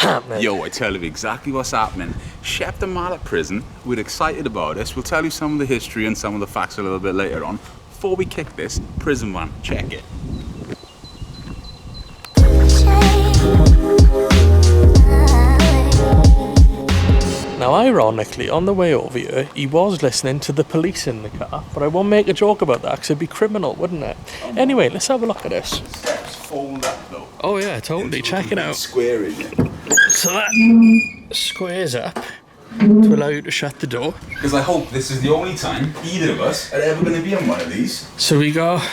happening? Yo, I tell you exactly what's happening. Shepton Mallet Prison, we're excited about this. We'll tell you some of the history and some of the facts a little bit later on. Before we kick this, prison van, check it. Now, ironically, on the way over here, he was listening to the police in the car, but I won't make a joke about that because it'd be criminal, wouldn't it? Anyway, let's have a look at this. Steps fold up though. Oh yeah, totally. Check it out. Square in it. So that squares up to allow you to shut the door. Because I hope this is the only time either of us are ever going to be on one of these. So we got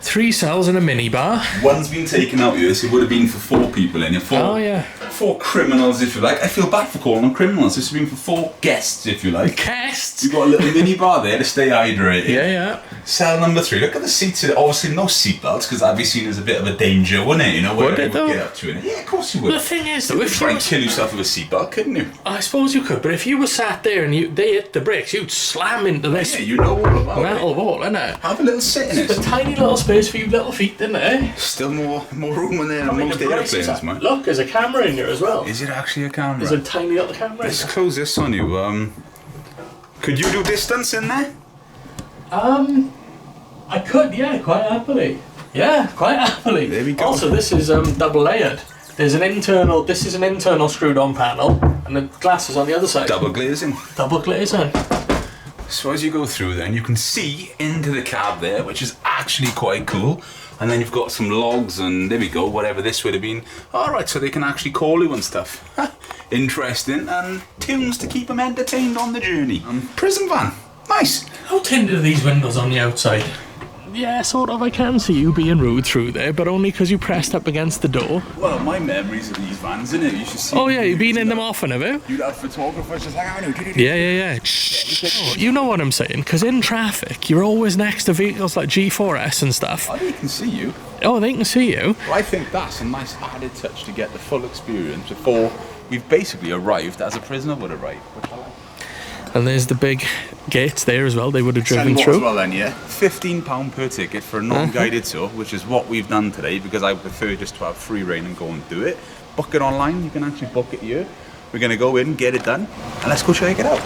3 cells and a minibar. One's been taken out here, so it would have been for 4 people in here. 4 criminals, if you like. I feel bad for calling them criminals. This has been for 4 guests, if you like. Guests? You've got a little mini bar there to stay hydrated. Yeah. Cell number 3. Look at the seats. Obviously, no seatbelts because that'd be seen as a bit of a danger, wouldn't it? You know, would it though? Get up to it. Yeah, of course you would. The thing is, though, you if could try you and kill yourself with a seatbelt, couldn't you? I suppose you could, but if you were sat there and they hit the brakes, you'd slam into this. Yeah, you know all about metal it. wall, innit? Have a little sit in it. It's a tiny little space for you little feet, isn't it? Still more room in there than most airplanes, man. Look, there's a camera in here as well. Is it actually a camera? There's a tiny little camera. Let's close this on you. Could you do distance in there? I could, yeah, quite happily. Yeah, quite happily. There we go. Also, this is double layered. This is an internal screwed on panel, and the glass is on the other side. Double glazing. Double glazing. So as you go through then, you can see into the cab there, which is actually quite cool. And then you've got some logs and there we go, whatever this would have been. Alright, so they can actually call you and stuff. Interesting. And tunes to keep them entertained on the journey. Prison van. Nice. How tinted are these windows on the outside? Yeah, sort of. I can see you being rude through there, but only because you pressed up against the door. Well, my memories of these vans, innit? You should see. Oh yeah, you've been in them often, have you? You'd have photographers just hang on. Yeah. Shh. You know what I'm saying? Because in traffic, you're always next to vehicles like G4S and stuff. Oh, they can see you. Oh, they can see you. Well, I think that's a nice added touch to get the full experience before we've basically arrived as a prisoner would arrive, which I like. And there's the big gates there as well, they would have driven through. As well then, yeah. £15 per ticket for a non-guided tour, which is what we've done today because I prefer just to have free reign and go and do it. Book it online, you can actually book it here. We're going to go in, get it done, and let's go check it out.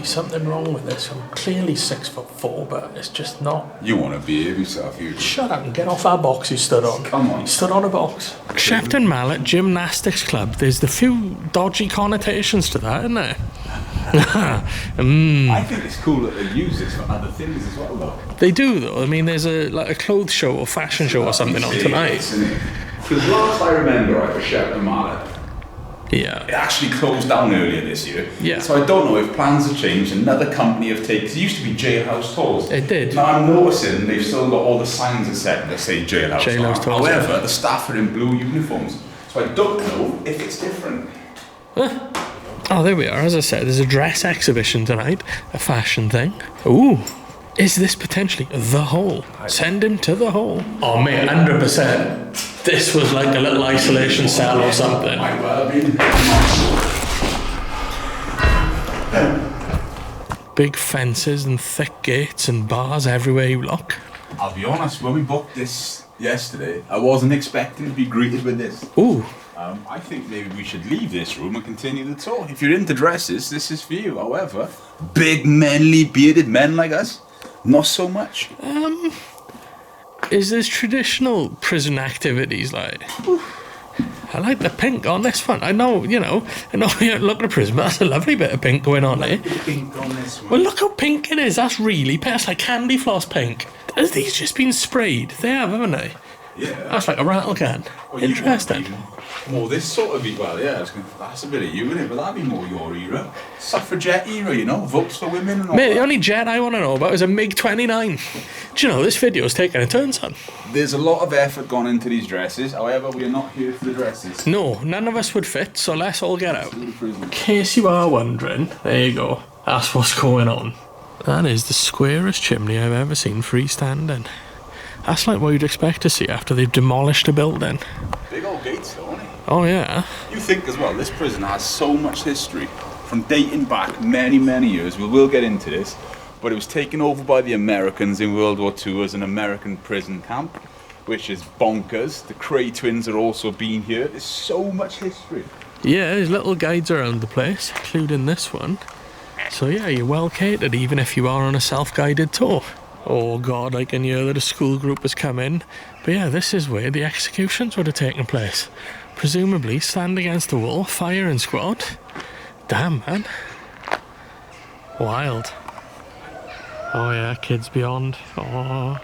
Something wrong with this. I'm clearly 6'4", but it's just not. You want to behave yourself, you. Shut up and get off our box you stood on. Come on. You stood on a box. Shepton Mallet Gymnastics Club. There's a few dodgy connotations to that, isn't there? I think it's cool that they use this for other things as well, though. They do, though. I mean, there's a clothes show or fashion show or something on tonight. Because last I remember, I was Shepton Mallet. Yeah. It actually closed down earlier this year. Yeah. So I don't know if plans have changed. Another company have taken. It used to be Jailhouse Tours. It did. Now I'm noticing they've still got all the signs that say Jailhouse Tours. However, yeah. The staff are in blue uniforms. So I don't know if it's different. Oh, there we are. As I said, there's a dress exhibition tonight. A fashion thing. Ooh. Is this potentially the hole? Send him to the hole. Oh, mate, 100%. This was like a little isolation cell or something. Might well have been. Big fences and thick gates and bars everywhere you look. I'll be honest, when we booked this yesterday, I wasn't expecting to be greeted with this. Ooh. I think maybe we should leave this room and continue the tour. If you're into dresses, this is for you. However, big, manly, bearded men like us, not so much. Is this traditional prison activities like? I like the pink on this one. I know you don't look at a prison, but that's a lovely bit of pink going on there. Pink on this one. Well, look how pink it is. That's really pink. That's like candy floss pink. Has these just been sprayed? They have, haven't they? Yeah. That's like a rattle can. Well, Interesting. More this sort of, well, yeah, that's a bit of you, innit? But that'd be more your era. Suffragette era, votes for women and all Mate, that. the only jet I want to know about is a MiG-29. Do you know, this video's taking a turn, son. There's a lot of effort gone into these dresses. However, we are not here for the dresses. No, none of us would fit, so let's all get out. In case you are wondering, there you go. That's what's going on. That is the squarest chimney I've ever seen freestanding. That's like what you'd expect to see after they've demolished a building. Big old gates, though, isn't it? Oh, yeah. You think as well, this prison has so much history from dating back many, many years. We will get into this, but it was taken over by the Americans in World War II as an American prison camp, which is bonkers. The Kray Twins are also been here. There's so much history. Yeah, there's little guides around the place, including this one. So yeah, you're well catered, even if you are on a self-guided tour. Oh God, I can hear that a school group has come in. But yeah, this is where the executions would have taken place. Presumably stand against the wall, firing squad. Damn, man. Wild. Oh yeah, kids beyond. Oh.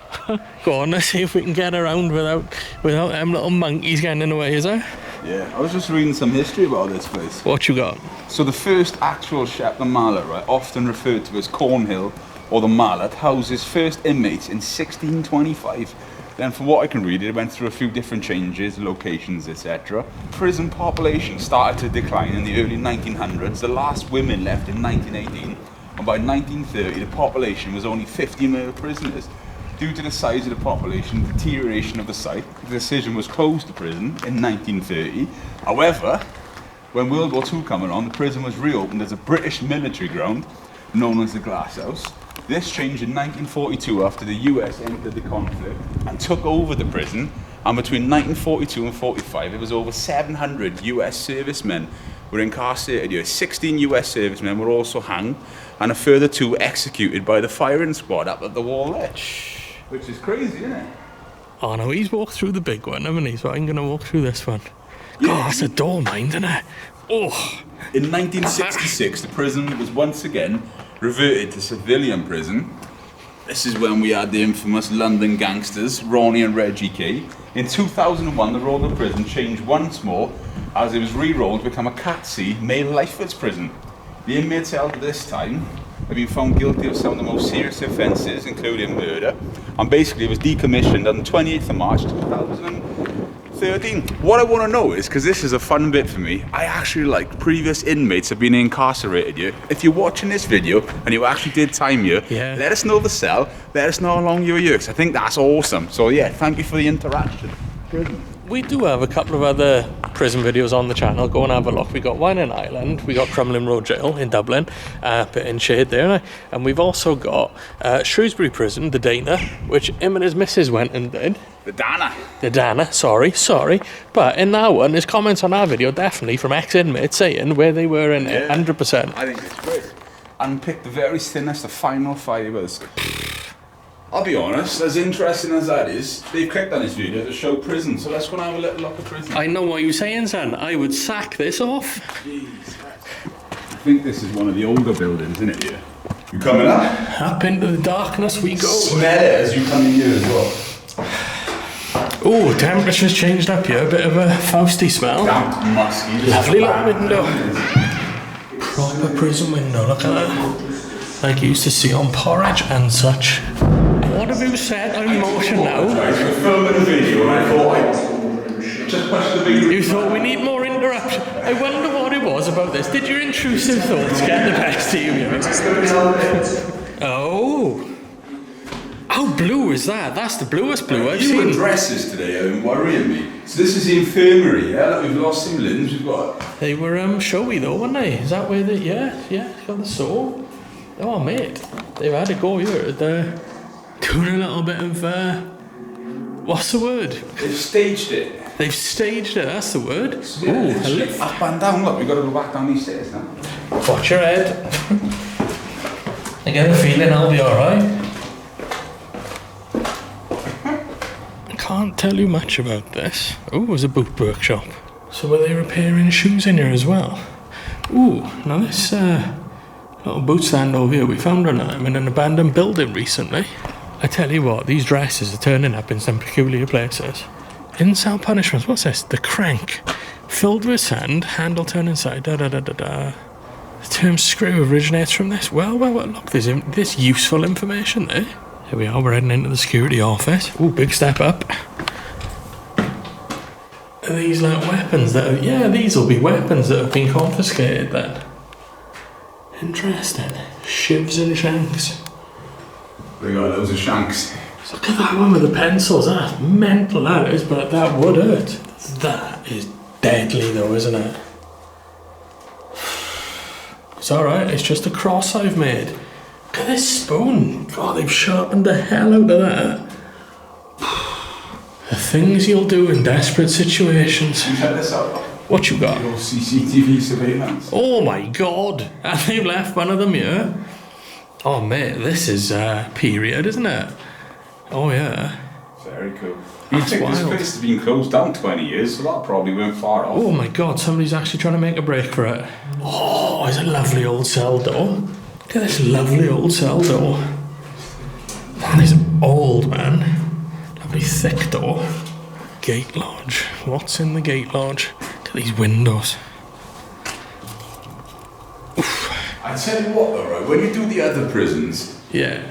Go on, let's see if we can get around without them little monkeys getting in the way, is there? Yeah, I was just reading some history about this place. What you got? So the first actual Shepton Mallet, right, often referred to as Cornhill or the Mallet, housed his first inmates in 1625. Then from what I can read, it went through a few different changes, locations, etc. Prison population started to decline in the early 1900s. The last women left in 1918, and by 1930 the population was only 50 male prisoners. Due to the size of the population and deterioration of the site, the decision was closed the prison in 1930. However, when World War II came along, the prison was reopened as a British military ground known as the Glass House. This changed in 1942 after the US entered the conflict and took over the prison, and between 1942 and 45 it was over 700 US servicemen were incarcerated here. 16 US servicemen were also hanged and a further 2 executed by the firing squad up at the wall there. Which is crazy, isn't it? Oh no, he's walked through the big one, haven't he? So I'm going to walk through this one. Yeah. God, that's a door mine, isn't it? Oh. In 1966, the prison was once again reverted to civilian prison. This is when we had the infamous London gangsters, Ronnie and Reggie Kray. In 2001, the road of the prison changed once more as it was re-rolled to become a Cat C male lifers prison. The inmates held at this time have been found guilty of some of the most serious offences, including murder, and basically it was decommissioned on the 28th of March 2013. What I want to know is, because this is a fun bit for me, I actually like previous inmates have been incarcerated here. If you're watching this video and you actually did time here, let us know the cell, let us know how long you were here, because I think that's awesome. So yeah, thank you for the interaction. Good. We do have a couple of other prison videos on the channel. Go and have a look. We got one in Ireland. We got Crumlin Road Jail in Dublin, bit in shade there. And we've also got Shrewsbury Prison, the Dana, which him and his missus went and did. The Dana. The Dana, sorry. But in that one, there's comments on our video, definitely from ex-inmates saying where they were in it, 100%. I think it's great. And picked the very thinnest of final fibres. I'll be honest, as interesting as that is, they've clicked on this video to show prison, so let's go and have a little look at prison. I know what you're saying, son. I would sack this off. Jeez. I think this is one of the older buildings, isn't it, here? You coming up? Up into the darkness we go. Smell it as you come in here as well. Oh, temperature's changed up here. A bit of a Fausty smell. Damp, musky. Lovely little window. Proper prison window, look at that. Like you used to see on Porridge and such. What have you said on motion now? We're filming a video and I thought just push the video. You thought we need more interruption. I wonder what it was about this. Did your intrusive thoughts get the best of you? Oh. How blue is that? That's the bluest blue I've seen. You dresses today are worrying me. So this is the infirmary, yeah? Look, we've lost some limbs, we've got... They were showy though, weren't they? Is that where they... Yeah, it's got the saw. Oh mate, they've had to go here. They're doing a little bit of... what's the word? They've staged it. They've staged it, that's the word. Ooh, a lift. Up and down, look, we've got to go back down these stairs now. Watch your head. I get a feeling I'll be alright. I can't tell you much about this. Oh, there's a boot workshop. So were they repairing shoes in here as well? Ooh, now this little boot stand over here, we found one of them in an abandoned building recently. I tell you what, these dresses are turning up in some peculiar places. In-cell punishments, what's this? The crank. Filled with sand, handle turned inside, da-da-da-da-da. The term screw originates from this. Well, look, there's this useful information there. Here we are, we're heading into the security office. Ooh, big step up. Are these like weapons that are, yeah, these will be weapons that have been confiscated then. Interesting. Shivs and shanks. We got loads of shanks. Look at that one with the pencils. That's mental, that is, but that would hurt. That is deadly though, isn't it? It's alright, it's just a cross I've made. Look at this spoon. God, they've sharpened the hell out of that. The things you'll do in desperate situations. Check this out. What you got? Your CCTV surveillance. Oh my god! And they've left one of them here. Oh mate, this is period, isn't it? Oh yeah. Very cool. I think this place has been closed down 20 years, so that probably weren't far off. Oh my god, somebody's actually trying to make a break for it. Oh, it's a lovely old cell door. Look at this lovely old cell door. That is old, man. Lovely thick door. Gate lodge. What's in the gate lodge? Look at these windows. Oof. I tell you what though, right, when you do the other prisons, Yeah.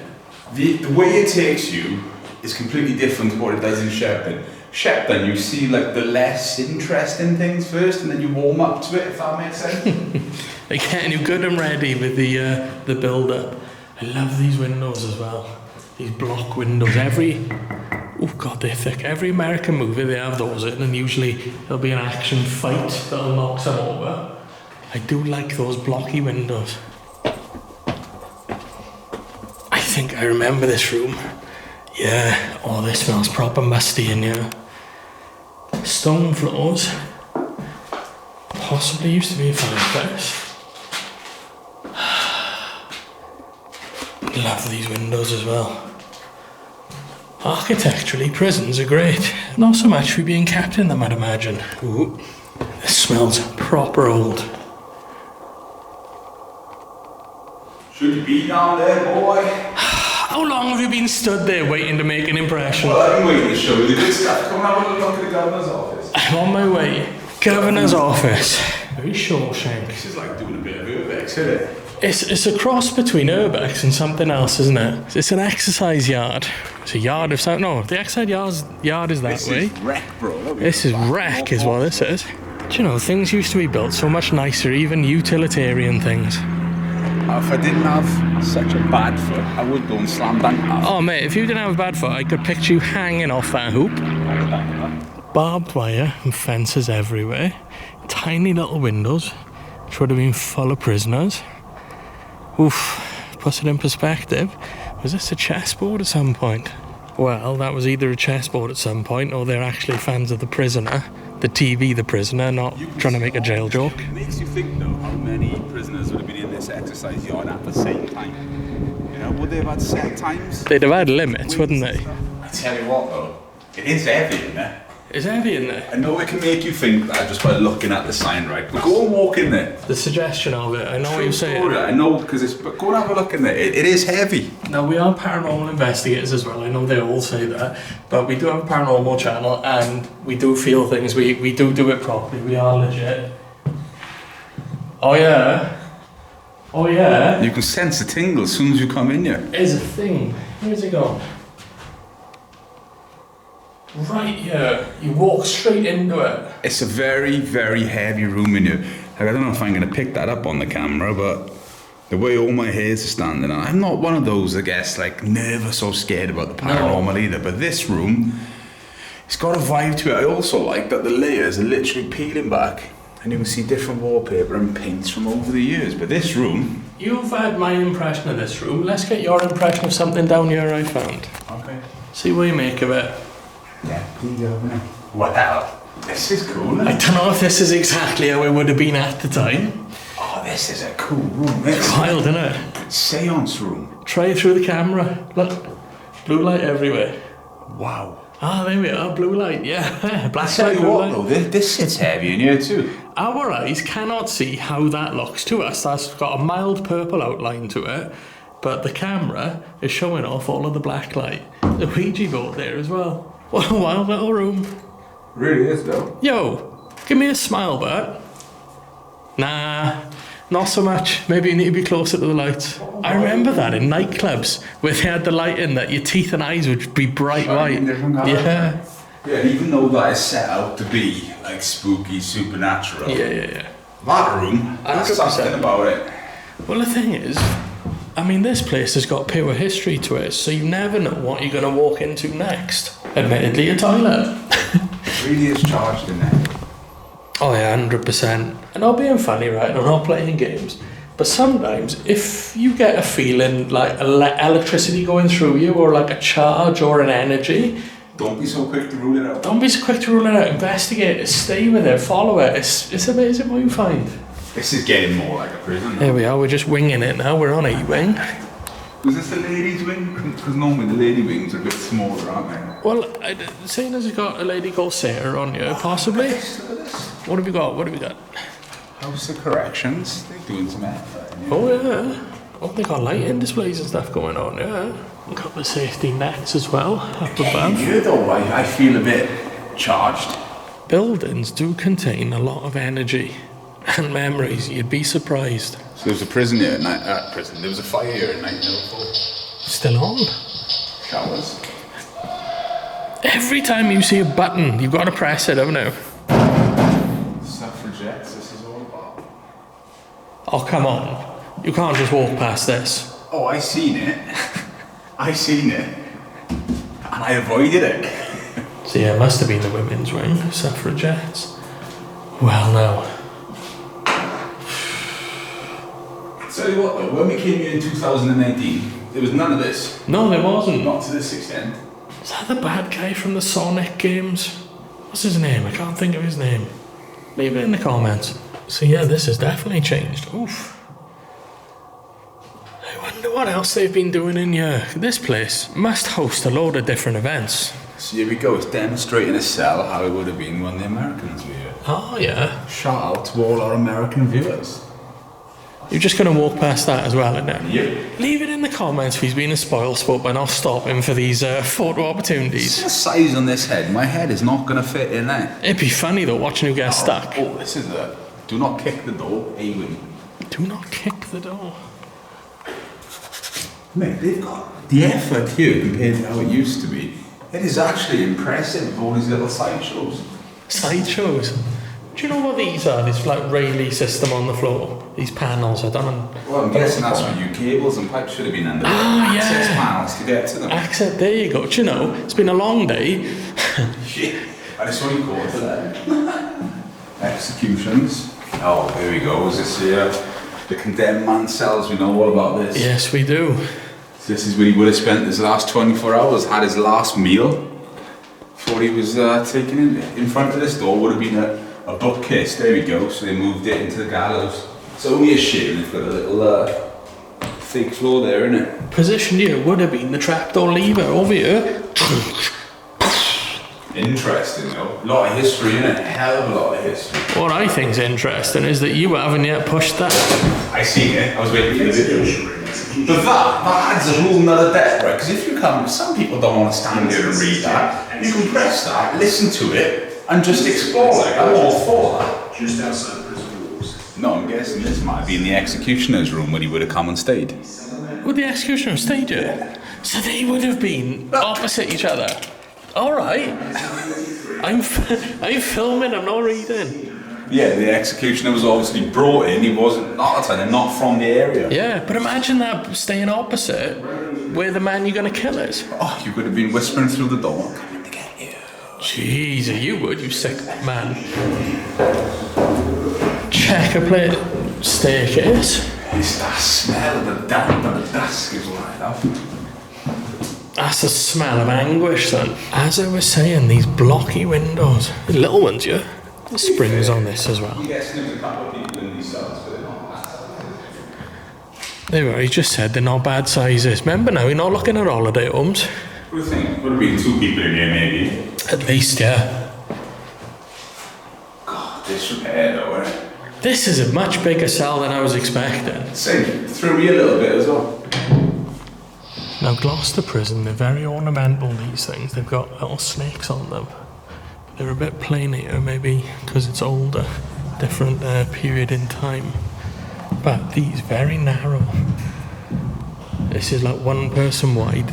the way it takes you is completely different to what it does in Shepton. Shepton, you see like the less interesting things first and then you warm up to it, if that makes sense. They're getting you good and ready with the build-up. I love these windows as well. These block windows. Oh god, they're thick. Every American movie they have those in, and usually there'll be an action fight that'll knock some over. I do like those blocky windows. I think I remember this room. Yeah, oh, this smells proper musty in here. Stone floors. Possibly used to be a fireplace. Love these windows as well. Architecturally, prisons are great. Not so much for being kept in them, I'd imagine. Ooh, this smells proper old. Should you be down there, boy? How long have you been stood there waiting to make an impression? Well, I've been waiting to show you the good stuff. Come and have a look at the governor's office. I'm on my way. Governor's office. Very Shawshank. This is like doing a bit of urbex, isn't it? It's a cross between urbex and something else, isn't it? It's an exercise yard. It's a yard of something. No, the exercise yard is that This way. is wreck, bro. This is wreck, is what this is. Do you know, things used to be built so much nicer, even utilitarian things. If I didn't have such a bad foot, I would go and slam dunk that. Oh mate, if you didn't have a bad foot, I could picture you hanging off that hoop. Barbed wire and fences everywhere. Tiny little windows, which would have been full of prisoners. Oof, puts it in perspective. Was this a chessboard at some point? Well, that was either a chessboard at some point, or they're actually fans of The Prisoner. The TV The Prisoner, not trying to make a jail joke. It makes you think, though, how many prisoners would have been in this exercise yard at the same time. You know, would they have had set times? They'd have had limits, wouldn't they? I tell you what, though, it is heavy in there. It's heavy in there. I know it can make you think that just by looking at the sign, right? But go and walk in there. The suggestion of it, I know what you're saying. I know, because it's. But go and have a look in there. It is heavy. Now, we are paranormal investigators as well. I know they all say that. But we do have a paranormal channel and we do feel things. We do it properly. We are legit. Oh, yeah. Oh, yeah. You can sense the tingle as soon as you come in here. Here's a thing. Where's it gone? Right here. You walk straight into it. It's a very, very heavy room in here. Like, I don't know if I'm going to pick that up on the camera, but the way all my hairs are standing, and I'm not one of those, I guess, like nervous or scared about the paranormal either, but this room, it's got a vibe to it. I also like that the layers are literally peeling back and you can see different wallpaper and paints from over the years. But this room... You've had my impression of this room. Let's get your impression of something down here I found. Okay. See what you make of it. Yeah, please open it. Wow. This is cool. I don't know if this is exactly how it would have been at the time. Oh, this is a cool room. It's wild, isn't it? Seance room. Try through the camera. Look, blue light everywhere. Wow. Ah, there we are, blue light, yeah. Black Tell light, you blue what, light. though, this sits heavy in here too. Our eyes cannot see how that looks to us. That's got a mild purple outline to it, but the camera is showing off all of the black light. The Ouija board there as well. What a wild little room. Really is, though. Yo, give me a smile, Bert. Nah, not so much. Maybe you need to be closer to the lights. I remember that in nightclubs where they had the light in that your teeth and eyes would be bright white. Yeah. Yeah, even though that is set out to be like spooky, supernatural. Yeah. That room, that's 100%. something about it. Well, the thing is, I mean, this place has got pure history to it, so you never know what you're going to walk into next. Admittedly, a toilet. It really is charged in there. Oh yeah, 100%. And not being funny, right? I'm not playing games. But sometimes, if you get a feeling like electricity going through you, or like a charge or an energy, don't be so quick to rule it out. don't be so quick to rule it out. Investigate it, stay with it, follow it. It's amazing what you find. This is getting more like a prison. Here we are, we're just winging it now. We're on a wing. Was this the ladies' wing? Because normally the lady wings are a bit smaller, aren't they? Well, seeing as it's got a lady called Sarah on here, possibly. Look at this. What have we got? What have we got? House of Corrections. They're doing some effort. Oh yeah. Oh, they got lighting displays and stuff going on, yeah. A couple of safety nets as well, up above. Here though, I feel a bit charged. Buildings do contain a lot of energy and memories. You'd be surprised. So there was a prison here at night. There was a fire here in 1904. Still on. Showers. Every time you see a button, you've got to press it, haven't you? Suffragettes, this is all about. Oh, come on. You can't just walk past this. Oh, I seen it. I seen it. And I avoided it. So yeah, it must have been the women's wing, suffragettes. Well, no. Tell you what though, when we came here in 2019, there was none of this. No, there wasn't. Not to this extent. Is that the bad guy from the Sonic games? What's his name? I can't think of his name. Leave it in the comments. So yeah, this has definitely changed. Oof. I wonder what else they've been doing in here. This place must host a load of different events. So here we go, it's demonstrating a cell how it would have been when the Americans were here. Oh yeah. Shout out to all our American viewers. You're just going to walk past that as well, isn't it? Yep. Leave it in the comments if he's been a spoil sport by not stopping for these photo opportunities. See the size on this head? My head is not going to fit in there. It'd be funny though, watching who gets stuck. Oh, this is a... Do not kick the door, A-wing. Do not kick the door. Mate, they've got the effort here compared to how it used to be. It is actually impressive with all these little sideshows. Sideshows. Do you know what these are? This like railing system on the floor. These panels. I don't know. Well, I'm guessing that's where your cables and pipes should have been under. Access panels to get to them. Access. There you go. Do you know? It's been a long day. Shit. And it's only quarter there. Executions. Oh, here we go. Is this the condemned man cells? We know all about this. Yes, we do. This is where he would have spent his last 24 hours, had his last meal before he was taken in front of this door. Would have been a bookcase. There we go. So they moved it into the gallows. It's only a shame they've got a little fake floor there, isn't it? Position here would have been the trapdoor lever over here. Interesting though. A lot of history, innit? A hell of a lot of history. What I think's interesting is that you haven't yet pushed that. I seen it. I was waiting for the video. But that adds a whole nother depth, right? Because if you come, some people don't want to stand here and read that. You can press that, listen to it, and just explore it. I'm all for that. Just outside the prison walls. No, I'm guessing this might be in the executioner's room where he would have come and stayed. Would the executioner have stayed here? So they would have been opposite each other. All right. I'm filming. I'm not reading. Yeah, the executioner was obviously brought in. He wasn't not from the area. Yeah, but imagine that staying opposite where the man you're going to kill is. Oh, you could have been whispering through the door. Coming to get you. Jeez, you would, you sick man. Checker plate staircase. It's that smell of the damp and the dusk is what I love. That's the smell of anguish, son. As I was saying, these blocky windows. The little ones, yeah? The springs on this as well. Yes, there's a couple of people in these cells, but they're not bad. There we are, he just said they're not bad sizes. Remember now, you're not looking at holiday homes. What do you think? Would have been 2 people in here, maybe. At least, yeah. God, disrepair though, isn't it? This is a much bigger cell than I was expecting. Same. Threw me a little bit as well. Now, Gloucester Prison, they're very ornamental, these things. They've got little snakes on them. They're a bit plain here, maybe because it's older, different period in time. But these very narrow. This is like one person wide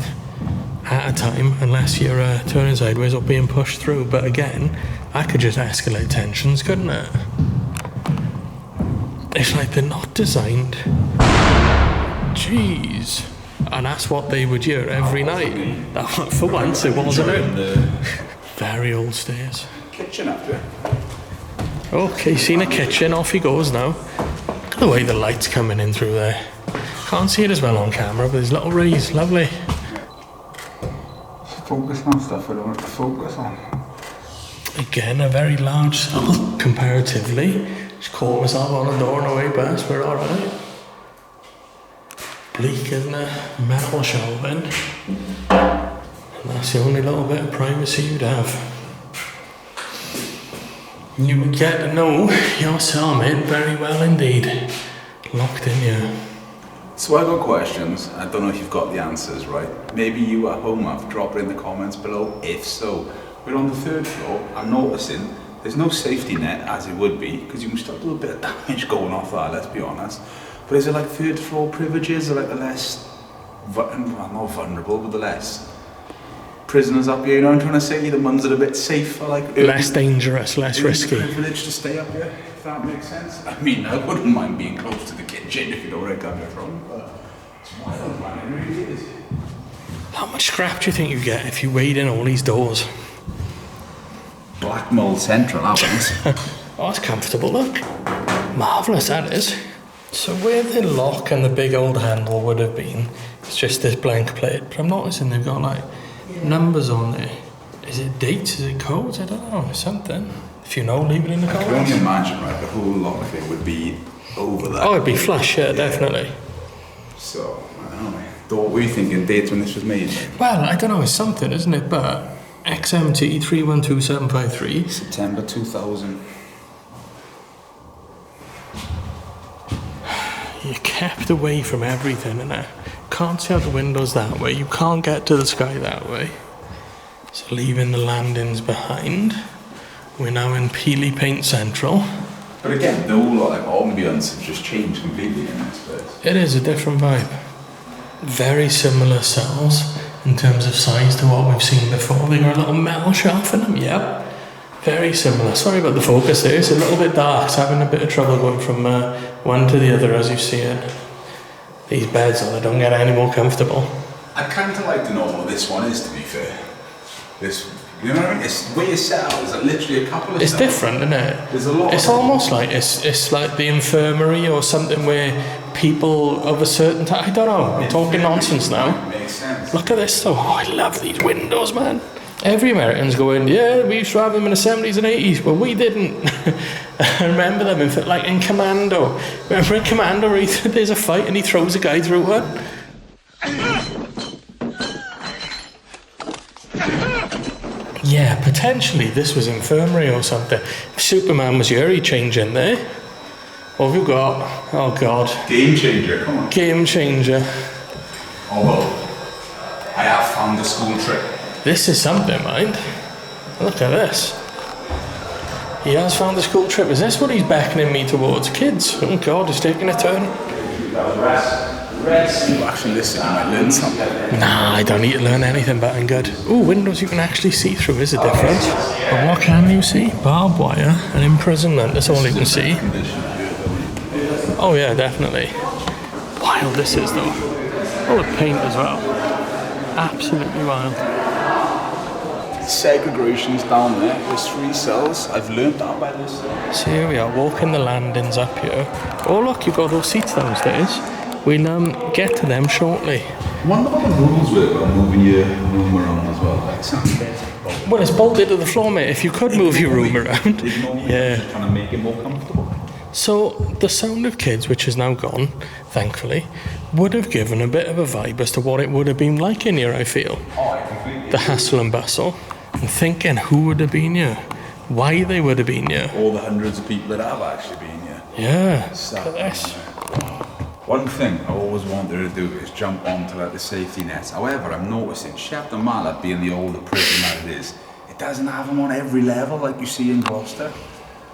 at a time, unless you're turning sideways or being pushed through. But again, that could just escalate tensions, couldn't it? It's like they're not designed. Jeez. And that's what they would hear every night. That, for once, it wasn't it. Very old stairs. Kitchen up there. Okay, seen a kitchen, off he goes now. Look at the way the light's coming in through there. Can't see it as well on camera, but there's little rays, lovely. Focus on stuff I don't want to focus on. Again, a very large cell, comparatively. Just caught myself on the door on the way past, we're alright. Bleak, isn't it? Metal shelving. And that's the only little bit of privacy you'd have. You would get to know your cellmate very well indeed. Locked in here. So I got questions. I don't know if you've got the answers, right? Maybe you at home have. Drop it in the comments below. If so, we're on the 3rd floor. I'm noticing there's no safety net as it would be, because you must have a little bit of damage going off that, let's be honest. But is it like 3rd floor privileges, or like the less, well, not vulnerable, but the less prisoners up here, you know what I'm trying to say? The ones that are a bit safer, like... Less dangerous, less risky. Privilege to stay up here, if that makes sense. I mean, I wouldn't mind being close to the kitchen if you know where I'm coming from, but it's wild, man, it really is. How much scrap do you think you get if you wade in all these doors? Black mold central, happens. Oh, that's comfortable, look. Marvellous, that is. So where the lock and the big old handle would have been, it's just this blank plate. But I'm noticing they've got like numbers on there. Is it dates? Is it codes? I don't know. Something. If you know, leave it in the comments. I can only imagine, right, the whole lock thing would be over that. Oh, it'd be flush, yeah, definitely. So, I don't know. What were you thinking, dates when this was made? Well, I don't know, it's something, isn't it? But XMT 312753. September 2000. You're kept away from everything, innit? Can't see out the windows that way. You can't get to the sky that way. So leaving the landings behind. We're now in Peely Paint Central. But again, the whole like ambience has just changed completely in this place. It is a different vibe. Very similar cells in terms of size to what we've seen before. They got a little metal shelf in them, yep. Very similar. Sorry about the focus there, it's a little bit dark. It's having a bit of trouble going from one to the other as you see it. These beds, they don't get any more comfortable. I'd kind of like to know what this one is, to be fair. This, you know what I mean? It's where you cell, there's like literally a couple of It's cells. different, isn't it? There's a lot. It's almost like it's like the infirmary or something where people of a certain time. I don't know. I'm talking nonsense now. Makes sense. Look at this though. Oh, I love these windows, man. Every American's going, yeah, we used to have them in the 70s and 80s. Well, we didn't. I remember them in Commando. Remember in Commando where there's a fight and he throws a guy through one? Yeah, potentially this was infirmary or something. If Superman was here, he'd change in there. What have you got? Oh, God. Game changer, come on. Game changer. Although, I have found a school trip. This is something, mind. Look at this. He has found a school trip. Is this what he's beckoning me towards? Kids? Oh, God, it's taking a turn. Actually, listen, you might learn something. Nah, I don't need to learn anything but I'm good. Ooh, windows you can actually see through is a difference. But what can you see? Barbed wire and imprisonment, that's all you can see. Oh yeah, definitely. Wild this is though. Oh, the paint as well. Absolutely wild. Segregation's down there. There's 3 cells. I've learned that by this. So here we are, walking the landings up here. Oh look, you've got those seats downstairs. We'll get to them shortly. I wonder what the rules were about moving your room around as well. Like, something basic. Well, it's bolted to the floor, mate. If you could move your room around. Yeah. Just trying to make it more comfortable. So, the sound of kids, which is now gone, thankfully, would have given a bit of a vibe as to what it would have been like in here, I feel. Oh, I completely The hassle and bustle. And thinking who would have been here. Why they would have been here. all the hundreds of people that have actually been here. Yeah, Stuff look at this. One thing I always wanted to do is jump onto like the safety nets. However, I'm noticing Shepton Mallet being the older prison that it is, it doesn't have them on every level like you see in Gloucester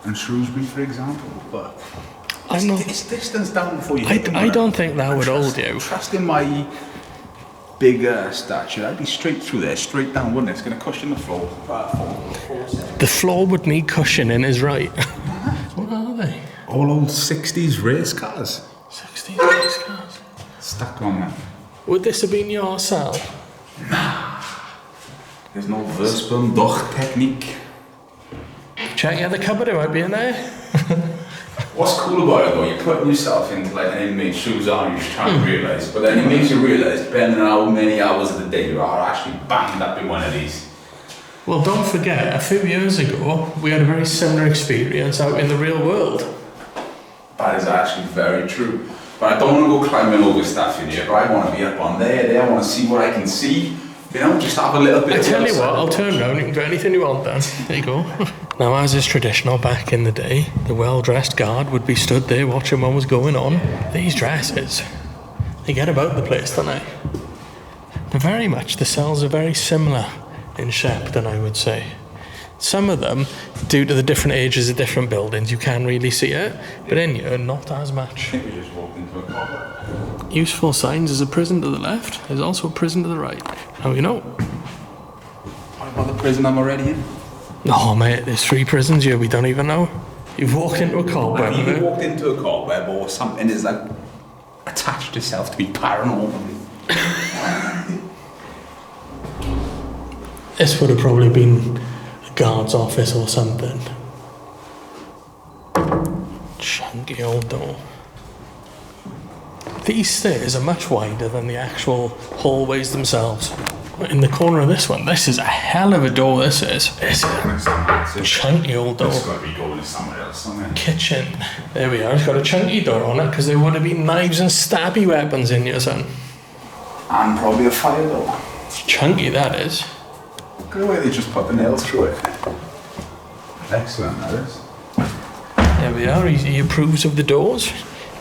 and Shrewsbury, for example. But it's distance down before you hit them. I don't think that would hold you. Trusting my bigger stature, I'd be straight through there, straight down, wouldn't it? It's going to cushion the floor. The floor would need cushioning, is right. What are they? All old 60s race cars. 60 race cars. Stuck on them. Would this have been your cell? There's no Verspen doch technique. Check the cupboard, it might be in there. What's cool about it though, you're putting yourself into like an inmate's shoes, aren't you? You're trying to realise, but then it makes you realise, depending on how many hours of the day you are actually banged up in one of these. Well, don't forget, a few years ago, we had a very similar experience out in the real world. That is actually very true. But I don't want to go climbing over stuff in here, but I want to be up on there, I want to see what I can see. You know, just have a little bit I tell you what, I'll turn around, you can do anything you want then. There you go. Now, as is traditional back in the day, the well-dressed guard would be stood there watching what was going on. These dresses, they get about the place, don't they? But very much, the cells are very similar in Shepton, I would say. Some of them, due to the different ages of different buildings, you can really see it, but in here, not as much. I think we just walked into a cobble. Useful signs, there's a prison to the left, there's also a prison to the right. Now you know. What about the prison I'm already in? No, mate, there's 3 prisons here we don't even know. You've walked into a cobweb. Have you walked into a cobweb or something is like attached itself to be paranormal? This would have probably been a guard's office or something. Chunky old door. These stairs are much wider than the actual hallways themselves. In the corner of this one, this is a hell of a door, this is. This is a chunky old door. It's got to be going somewhere else, isn't it? Kitchen. There we are, it's got a chunky door on it because there would have been knives and stabby weapons in here, son. And probably a fire door. Chunky, that is. Look at the way they just put the nails through it. Excellent, that is. There we are, he approves of the doors.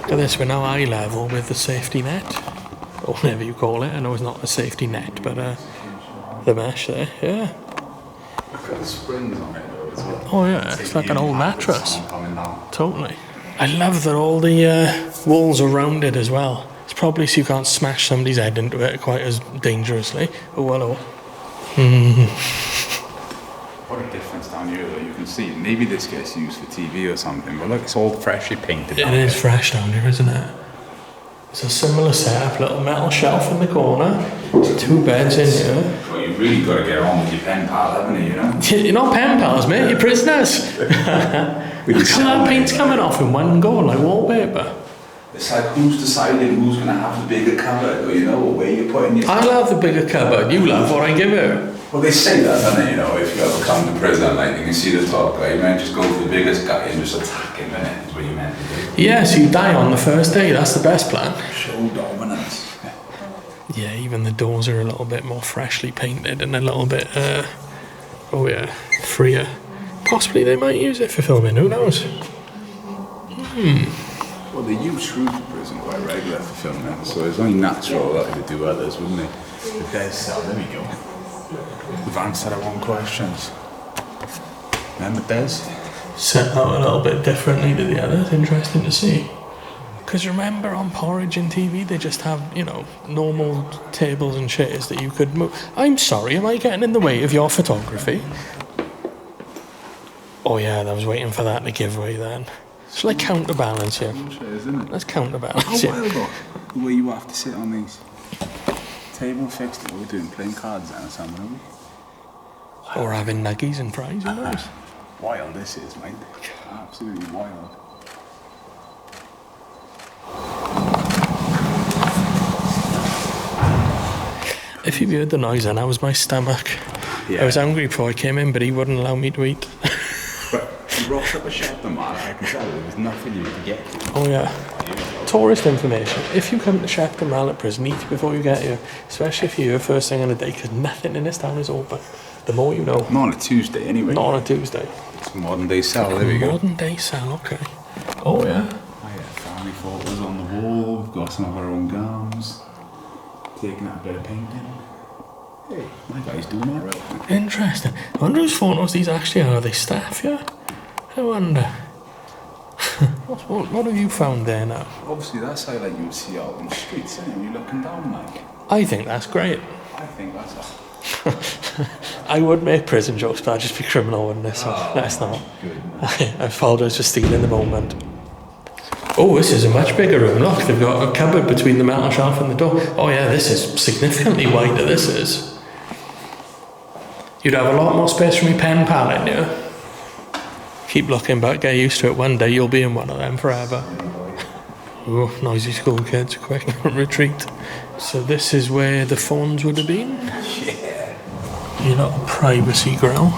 Look at this, we're now eye level with the safety net. Or whatever you call it. I know it's not a safety net, but the mesh there, yeah. Look at the springs on it though as well. Oh yeah, it's like an old mattress. Totally. I love that all the walls are rounded as well. It's probably so you can't smash somebody's head into it quite as dangerously. Oh, hello. What a difference down here though, you can see. Maybe this gets used for TV or something, but look, it's all freshly painted. It is fresh down here, isn't it? It's a similar setup, little metal shelf in the corner, 2 beds in here. Well, you've really got to get on with your pen pal, haven't you, you know? You're not pen pals, mate, you're prisoners. Look at that paint's coming off in one go, like wallpaper. It's like who's deciding who's going to have the bigger cupboard, or you know, where you're putting your... I'll have the bigger cupboard, you love what I give her. Well, they say that, don't they, you know, if you ever come to prison, like, you can see the top guy, you might just go for the biggest guy and just attack him, innit, is what you meant to do. Yeah, so you die on the first day, that's the best plan. Show dominance. Yeah, even the doors are a little bit more freshly painted and a little bit, oh yeah, freer. Possibly they might use it for filming, who knows? Well, they use Shrewsbury Prison quite regular for filming, so it's only natural that they would do others, wouldn't they? But there's cell, there we go. We've answered our own questions. Remember Des? Set out a little bit differently to the others, interesting to see. Because remember on Porridge and TV, they just have, you know, normal tables and chairs that you could move. I'm sorry, am I getting in the way of your photography? Oh yeah, I was waiting for that to give way then. Shall I counterbalance here? Let's counterbalance here. How wild though, the way you have to sit on these. Table fixed, we're doing playing cards then or something, are we? Or having nuggies and fries, who knows? Wild this is, mate. Absolutely wild. If you heard the noise then, that was my stomach. Yeah. I was hungry before I came in, but he wouldn't allow me to eat. But you rocked up a Shepton Mallet, I can tell there was nothing you could get to. Oh yeah. Tourist information. If you come to Shepton Mallet Prison, eat before you get here. Especially if you're here first thing on the day, because nothing in this town is open. The more you know. Not on a Tuesday anyway. Not on a Tuesday. It's a modern day cell, there we go. Modern day cell, okay. Oh yeah. Oh yeah, family photos on the wall, we've got some of our own gums. Taking out a bit of painting. Hey, my guy's doing alright. Interesting. I wonder whose photos these actually are. Are they staff, yeah? I wonder. what have you found there now? Obviously that's how like you would see out on the streets, isn't it? When you're looking down like. I think that's great. I think that's I would make prison jokes, but I'd just be criminal, wouldn't I? So that's not. good. I apologise for stealing the moment. Oh, this is a much bigger room. Look, they've got a cupboard between the metal shelf and the door. Oh yeah, this is significantly wider, this is. You'd have a lot more space for me pen pal in here. Keep looking back, get used to it. One day you'll be in one of them forever. Oh, noisy school kids, quick retreat. So this is where the phones would have been? Yeah. Your little privacy grill.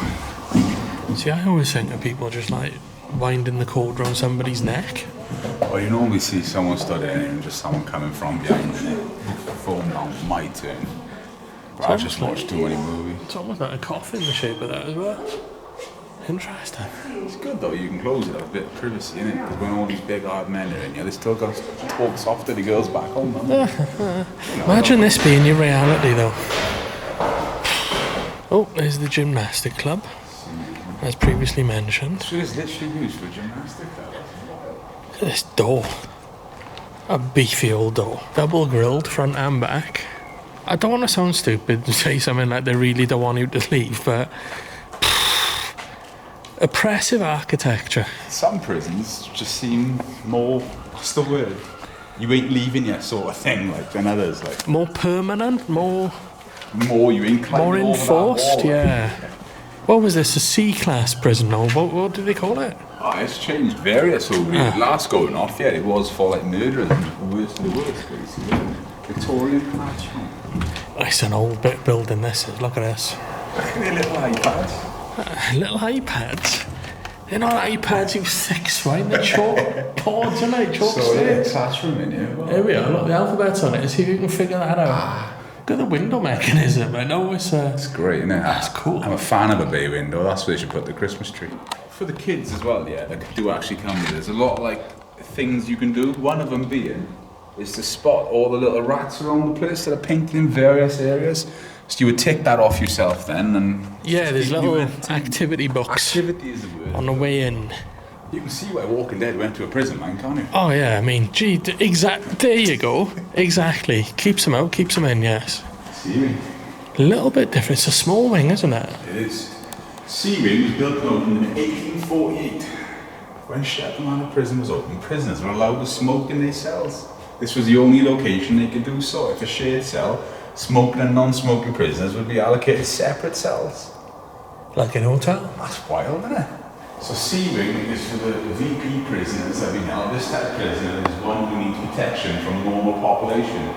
See, I always think of people just like winding the cord around somebody's neck. Well, you normally see someone stood in and just someone coming from behind and it. Phone on my turn. But I just watched too many movies. It's almost like a coffin in the shape of that as well. Interesting. It's good though, you can close it, have a bit of privacy in it, because when all these big hard men are in here, they still got to talk soft to the girls back home, don't they? Imagine this being your reality though. Oh, there's the gymnastic club, as previously mentioned. So it's literally used for gymnastics. Look at this door. A beefy old door. Double grilled front and back. I don't want to sound stupid and say something like they really don't want you to leave, but oppressive architecture. Some prisons just seem more, what's the word? You ain't leaving yet sort of thing, like, than others. Like More permanent, more you ain't climbing more over that enforced, wall. yeah. What was this, a C-class prison? Or what did they call it? Oh, it's changed various over the last going off, yeah, it was for like murderers and the worst of the worst, basically. Victorian patch. It's an old bit building this is, look at this. Look at their little iPads. Little iPads. They're not iPads, you thick swine, they're chalkboards, aren't they? Chalk So yeah, sticks. classroom in here. Well, There we are, look, the alphabet's on it. See if you can figure that out. Look at the window mechanism. I know it's it's great, isn't it? That's cool. I'm a fan of a bay window. That's where they should put the Christmas tree. For the kids as well, yeah, that do actually come with it. There's a lot of like things you can do. One of them being is to spot all the little rats around the place that are painted in various areas. So you would tick that off yourself then, and yeah, there's you little went to- activity books Activity is the word. on the way in. You can see why Walking Dead went to a prison, man, can't you? Oh yeah, I mean, gee, there you go. Exactly. Keeps them out, keeps them in, yes. C-Wing. A little bit different. It's a small wing, isn't it? It is. C-Wing was built and opened in 1848. When Shepton Mallet Prison was open, prisoners were allowed to smoke in their cells. This was the only location they could do so. If a shared cell, smoking and non-smoking prisoners would be allocated separate cells. Like an hotel. That's wild, isn't it? So C-Wing is for the VP prisoners that we know. This type of prisoner is one who needs protection from the normal population.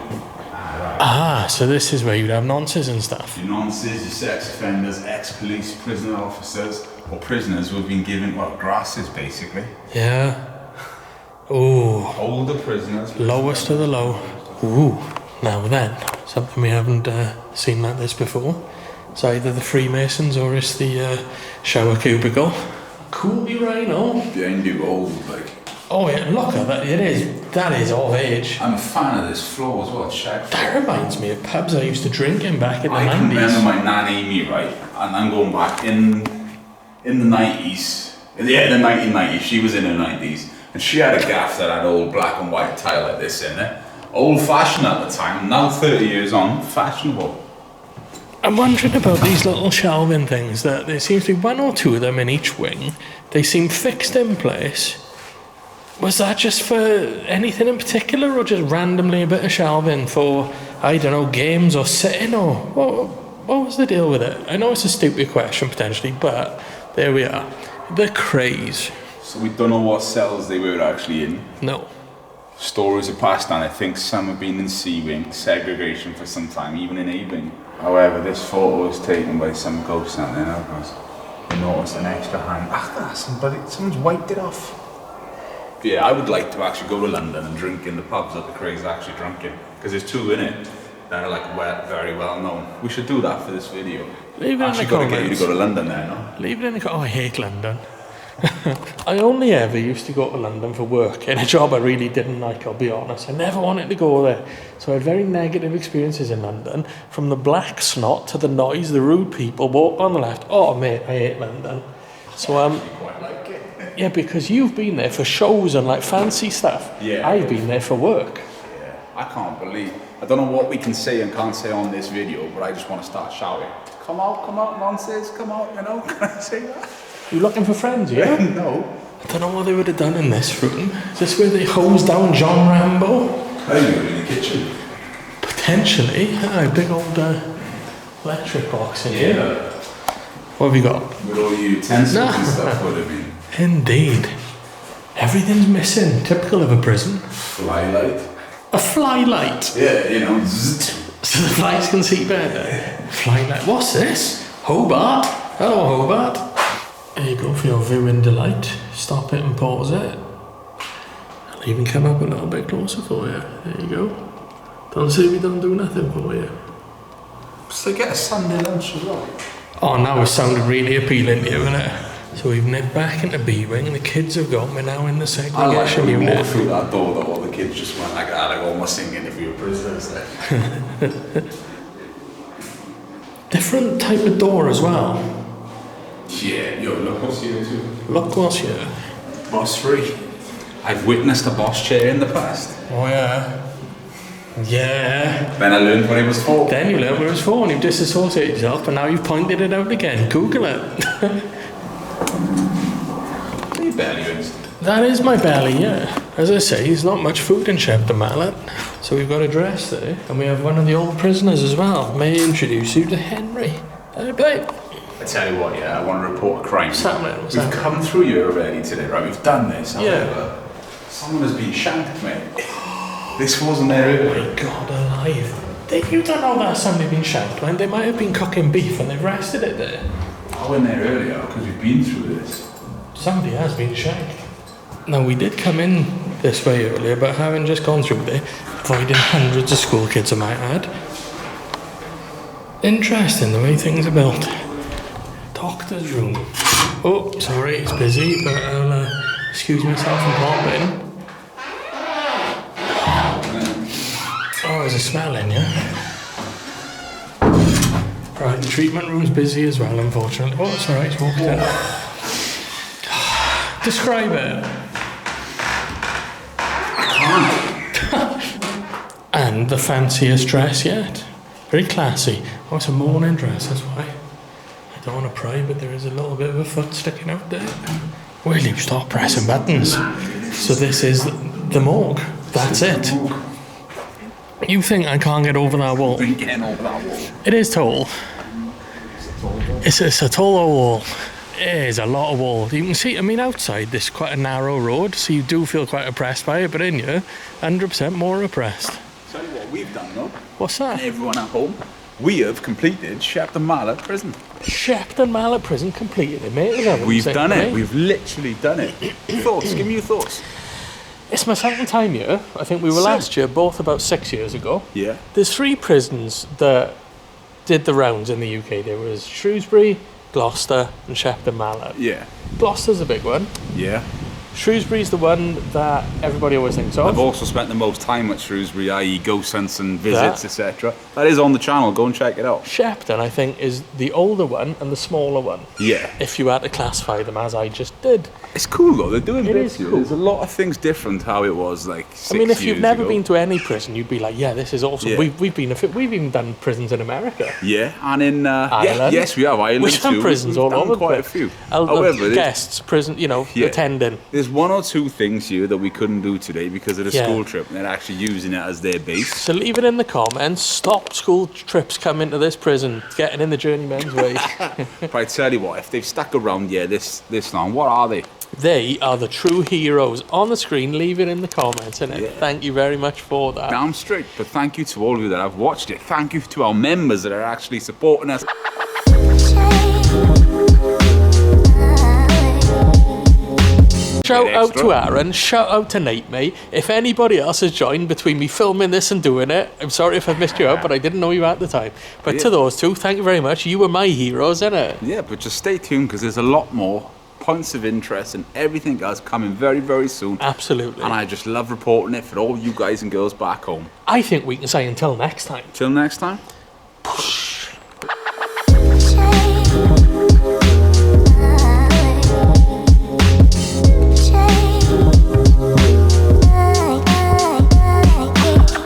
Ah, so this is where you'd have nonces and stuff. Your non-cis, your sex offenders, ex-police, prisoner officers, or prisoners who have been given, well, grasses basically. Yeah. Ooh, Older prisoners. lowest of the low. Ooh, now then, something we haven't seen like this before. It's either the Freemasons or it's the shower cubicle. Cool, you rhino. Behind you, old, like. Oh yeah, look at that. That is of age. I'm a fan of this floor as well, check. That reminds me of pubs I used to drink in back in the I can 90s. remember my nan Amy, right? And I'm going back in the 90s. Yeah, the 1990s. She was in her 90s. And she had a gaff that had old black and white tile like this in it. Old fashioned at the time, now 30 years on, fashionable. I'm wondering about these little shelving things. That there seems to be one or two of them in each wing. They seem fixed in place. Was that just for anything in particular, or just randomly a bit of shelving for, I don't know, games or sitting, or what was the deal with it? I know it's a stupid question potentially, but there we are. The Krays. So we don't know what cells they were actually in. No. Stories are passed down. I think some have been in C wing, segregation for some time, even in A wing. However, this photo was taken by some ghost out there now, because I noticed an extra hand. Someone's wiped it off. Yeah, I would like to actually go to London and drink in the pubs that the Krays actually drunk in, because there's two in it that are like very well known. We should do that for this video. Leave it in the Actually, got to comments. get you to go to London there, no? Leave it in the comments. Oh, I hate London. I only ever used to go to London for work in a job I really didn't like, I'll be honest. I never wanted to go there. So I had very negative experiences in London. From the black snot to the noise, the rude people, walk on the left. Oh, mate, I hate London. So, Quite like it. yeah, because you've been there for shows and like fancy stuff. Yeah. I've been there for work. Yeah, I can't believe. I don't know what we can say and can't say on this video, but I just want to start shouting. Come out, nonsense, come out, you know? Can I say that? You looking for friends, yeah? No. I don't know what they would have done in this room. Is this where they hosed down John Rambo? I think we're in the kitchen. Potentially. A big old electric box in here. What have you got? With all the utensils and stuff would have been. Indeed. Everything's missing. Typical of a prison. Flylight. A flylight. Yeah, you know. Zzz. So the flies can see better. Flylight. What's this? Hobart. Hello, Hobart. There you go for your viewing delight. Stop it and pause it. I'll even come up a little bit closer for you. There you go. Don't say we don't do nothing for you. So get a Sunday lunch as well. Oh, now it sounded really appealing to you, isn't it? So we've nipped back into B-wing and the kids have gone. We're now in the I like segregation when we unit. walk through that door though, all the kids just went like that, like almost singing if we were prisoners there. Different type of door as well. Yeah, yo, look what's here too. Look what's here. Boss free. I've witnessed a boss chair in the past. Oh yeah. Yeah. Then I learned what it was for. Then you learned what it was for and you disassociated yourself, but now you've pointed it out again. Google it. Your belly is. That is my belly, yeah. As I say, there's not much food in Shepton Mallet. So we've got a dress there, and we have one of the old prisoners as well. May I introduce you to Henry. Hey, babe. I tell you what, yeah, I want to report a crime. What's happening? What's We've happening? come through here already today, right? We've done this. Yeah. However, someone has been shanked, mate. This wasn't there Oh earlier. my God, alive. You don't know that somebody been shanked, man. They might have been cooking beef and they've rested it there. I went there earlier because we've been through this. Somebody has been shanked. Now, we did come in this way earlier, but having just gone through there, avoiding hundreds of school kids, I might add. Interesting the way things are built. Doctor's room. Oh, sorry, it's busy, but I'll excuse myself and pop in. Oh, there's a smell in here. Right, the treatment room's busy as well, unfortunately. Oh, it's alright, it's walked in. Describe it. And the fanciest dress yet. Very classy. Oh, it's a morning dress, that's why. I don't want to pry, but there is a little bit of a foot sticking out there. Will you stop pressing buttons? So this is the morgue. That's it. You think I can't get over that wall? Been getting over that wall. It is tall. It's a tall wall. It is a lot of wall. You can see, I mean, outside this is quite a narrow road, so you do feel quite oppressed by it, but in here, 100% more oppressed. Tell you what we've done though. What's that? Everyone at home. We have completed Shepton Mallet Prison. Shepton Mallet Prison completed it, mate. Is that what We've you're done saying, it. mate? We've literally done it. Thoughts? Give me your thoughts. It's my second time here. I think we were last year, both about 6 years ago. Yeah. There's 3 prisons that did the rounds in the UK. There was Shrewsbury, Gloucester and Shepton Mallet. Yeah. Gloucester's a big one. Yeah. Shrewsbury's the one that everybody always thinks of. I've also spent the most time at Shrewsbury, i.e. ghost hunts and visits, etc. That is on the channel. Go and check it out. Shepton, I think, is the older one and the smaller one. Yeah. If you had to classify them as I just did. It's cool though. They're doing It bits is here. cool. There's a lot of things different how it was like 6 I mean, if you've years never ago. been to any prison, you'd be like, yeah, this is awesome. Yeah. We've even done prisons in America. Yeah, and in Ireland. yes, we have Ireland We've done too. prisons We've all done over. quite a few. However, However, guests, prison, Yeah. attending. there's there's one or two things here that we couldn't do today because of the Yeah. school trip, and they're actually using it as their base. So leave it in the comments. Stop school trips coming to this prison, getting in the journeyman's way. But I tell you what, if they've stuck around here this long, what are they? They are the true heroes. On the screen, leave it in the comments, and thank you very much for that. Damn straight. But thank you to all of you that have watched it. Thank you to our members that are actually supporting us. Shout out to Aaron, shout out to Nate, mate. If anybody else has joined between me filming this and doing it, I'm sorry if I've missed you out, but I didn't know you at the time. But to those two, thank you very much. You were my heroes, innit? Yeah, but just stay tuned because there's a lot more points of interest and everything else coming very, very soon. Absolutely. And I just love reporting it for all you guys and girls back home. I think we can say until next time. Till next time.